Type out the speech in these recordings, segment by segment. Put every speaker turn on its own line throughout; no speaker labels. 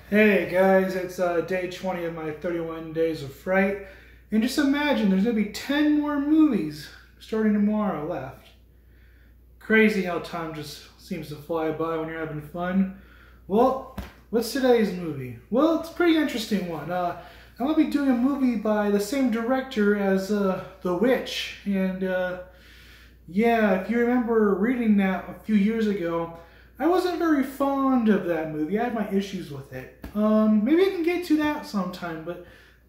Hey guys, it's day 20 of my 31 days of Fright. And just imagine there's going to be 10 more movies starting tomorrow left. Crazy how time just seems to fly by when you're having fun. Well, what's today's movie? Well, it's a pretty interesting one. I'm going to be doing a movie by the same director as The Witch. And yeah, if you remember reading that a few years ago, I wasn't very fond of that movie. I had my issues with it. Maybe I can get to that sometime, but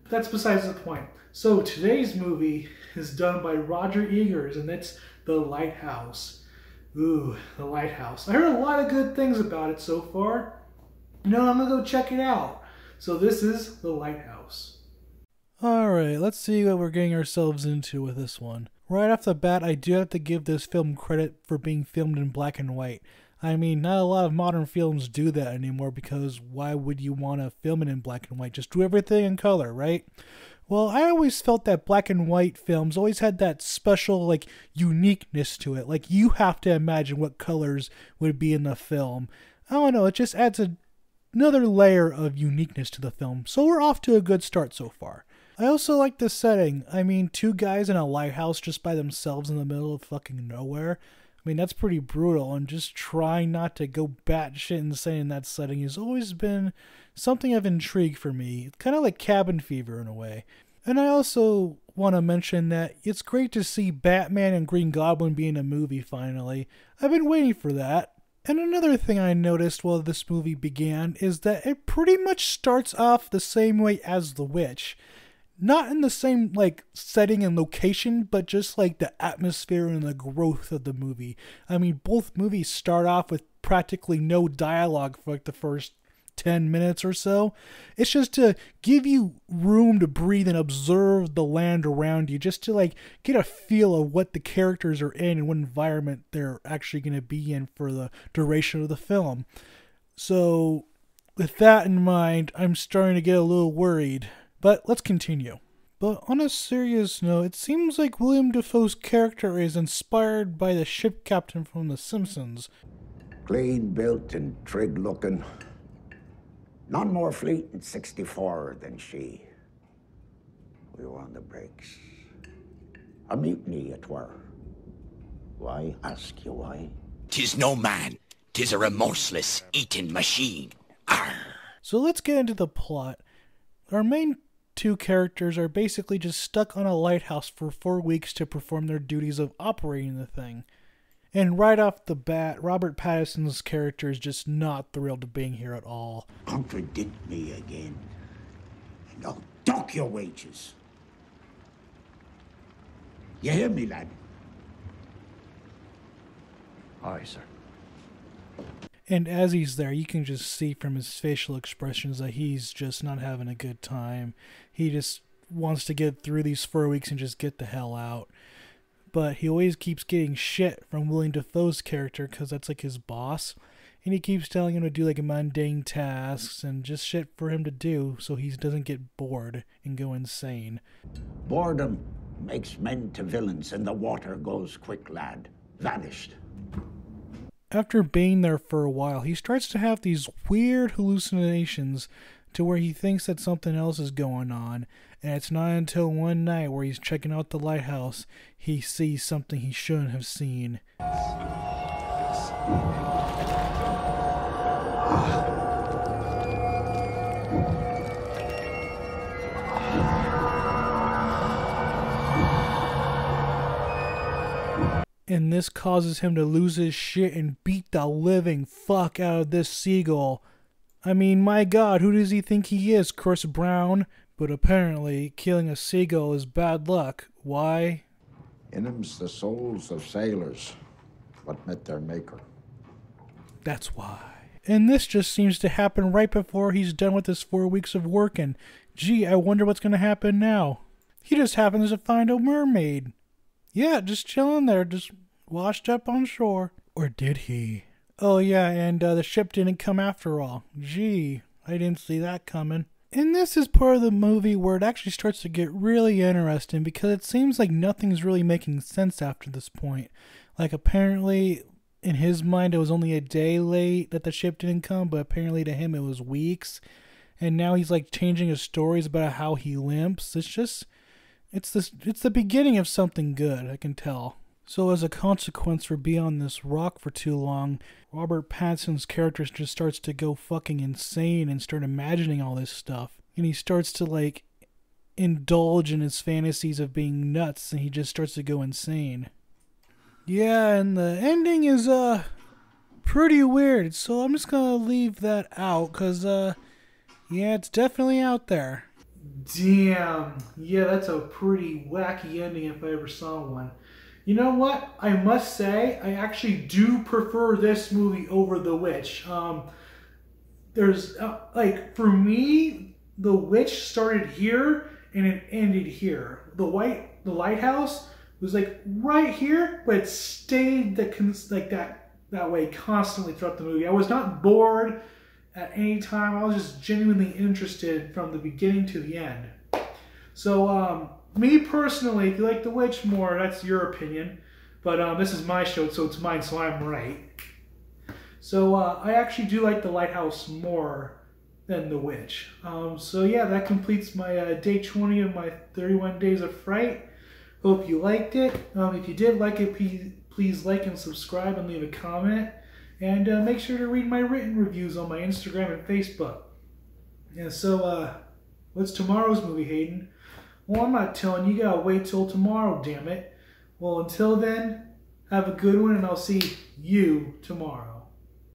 that's besides the point. So today's movie is done by Roger Eggers, and it's The Lighthouse. Ooh, The Lighthouse. I heard a lot of good things about it so far. I'm gonna go check it out. So this is The Lighthouse.
Alright, let's see what we're getting ourselves into with this one. Right off the bat, I do have to give this film credit for being filmed in black and white. I mean, not a lot of modern films do that anymore because why would you want to film it in black and white? Just do everything in color, right? Well, I always felt that black and white films always had that special, uniqueness to it. Like, you have to imagine what colors would be in the film. I don't know, it just adds another layer of uniqueness to the film. So we're off to a good start so far. I also like the setting. I mean, two guys in a lighthouse just by themselves in the middle of fucking nowhere. I mean, that's pretty brutal, and just trying not to go batshit insane in that setting has always been something of intrigue for me. It's kind of like cabin fever in a way. And I also want to mention that it's great to see Batman and Green Goblin be in a movie finally. I've been waiting for that. And another thing I noticed while this movie began is that it pretty much starts off the same way as The Witch. Not in the same, setting and location, but just, the atmosphere and the growth of the movie. I mean, both movies start off with practically no dialogue for, the first 10 minutes or so. It's just to give you room to breathe and observe the land around you, just to, get a feel of what the characters are in and what environment they're actually going to be in for the duration of the film. So, with that in mind, I'm starting to get a little worried. But let's continue. But on a serious note, it seems like William Dafoe's character is inspired by the ship captain from The Simpsons.
Clean built and trig looking. None more fleet in 64 than she. We were on the brakes. A mutiny it were. Why, ask you why?
'Tis no man, 'tis a remorseless eating machine. Arr.
So let's get into the plot. Our main two characters are basically just stuck on a lighthouse for 4 weeks to perform their duties of operating the thing. And right off the bat, Robert Pattinson's character is just not thrilled to being here at all.
Contradict me again, and I'll dock your wages. You hear me, lad?
Aye, sir.
And as he's there, you can just see from his facial expressions that he's just not having a good time. He just wants to get through these 4 weeks and just get the hell out. But he always keeps getting shit from William Dafoe's character because that's his boss. And he keeps telling him to do mundane tasks and just shit for him to do so he doesn't get bored and go insane.
Boredom makes men to villains, and the water goes quick, lad. Vanished.
After being there for a while, he starts to have these weird hallucinations to where he thinks that something else is going on, and it's not until one night where he's checking out the lighthouse he sees something he shouldn't have seen. And this causes him to lose his shit and beat the living fuck out of this seagull. I mean, my god, who does he think he is, Chris Brown? But apparently, killing a seagull is bad luck. Why?
In them's the souls of sailors, what met their maker.
That's why. And this just seems to happen right before he's done with his 4 weeks of work, and gee, I wonder what's going to happen now. He just happens to find a mermaid. Yeah, just chilling there, just washed up on shore. Or did he? Oh yeah, and the ship didn't come after all. Gee, I didn't see that coming. And this is part of the movie where it actually starts to get really interesting because it seems like nothing's really making sense after this point. Apparently, in his mind, it was only a day late that the ship didn't come, but apparently to him it was weeks. and now he's like changing his stories about how he limps. It's the beginning of something good, I can tell. So as a consequence for being on this rock for too long, Robert Pattinson's character just starts to go fucking insane and start imagining all this stuff. And he starts to like indulge in his fantasies of being nuts, and he just starts to go insane. Yeah, and the ending is pretty weird, so I'm just gonna leave that out, cause yeah, it's definitely out there.
Damn. Yeah, that's a pretty wacky ending if I ever saw one. You know what? I must say, I actually do prefer this movie over The Witch. There's, like, for me, The Witch started here and it ended here. The Lighthouse was, like, right here, but it stayed that way constantly throughout the movie. I was not bored at any time. I was just genuinely interested from the beginning to the end. So, me personally, if you like The Witch more, that's your opinion. But this is my show, so it's mine, so I'm right. So I actually do like The Lighthouse more than The Witch. So yeah, that completes my day 20 of my 31 Days of Fright. Hope you liked it. If you did like it, please like and subscribe and leave a comment. And make sure to read my written reviews on my Instagram and Facebook. Yeah, so what's tomorrow's movie, Hayden? Well, I'm not telling you. You gotta wait till tomorrow, damn it. Well, until then, have a good one, and I'll see you tomorrow.